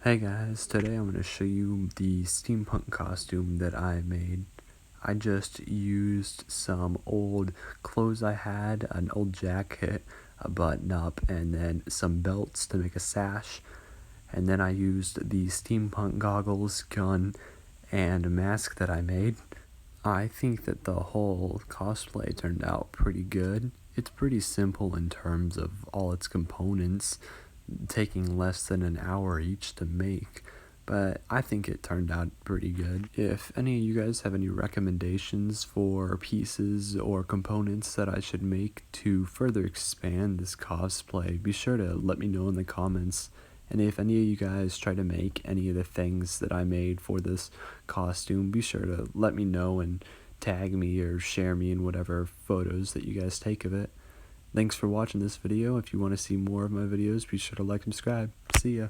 Hey guys, today I'm going to show you the steampunk costume that I made. I just used some old clothes I had, an old jacket, a button up, and then some belts to make a sash. And then I used the steampunk goggles, gun, and mask that I made. I think that the whole cosplay turned out pretty good. It's pretty simple in terms of all its components, taking less than an hour each to make, but I think it turned out pretty good. If any of you guys have any recommendations for pieces or components that I should make to further expand this cosplay, be sure to let me know in the comments. And if any of you guys try to make any of the things that I made for this costume, be sure to let me know and tag me or share me in whatever photos that you guys take of it. Thanks for watching this video. If you want to see more of my videos, be sure to like and subscribe. See ya.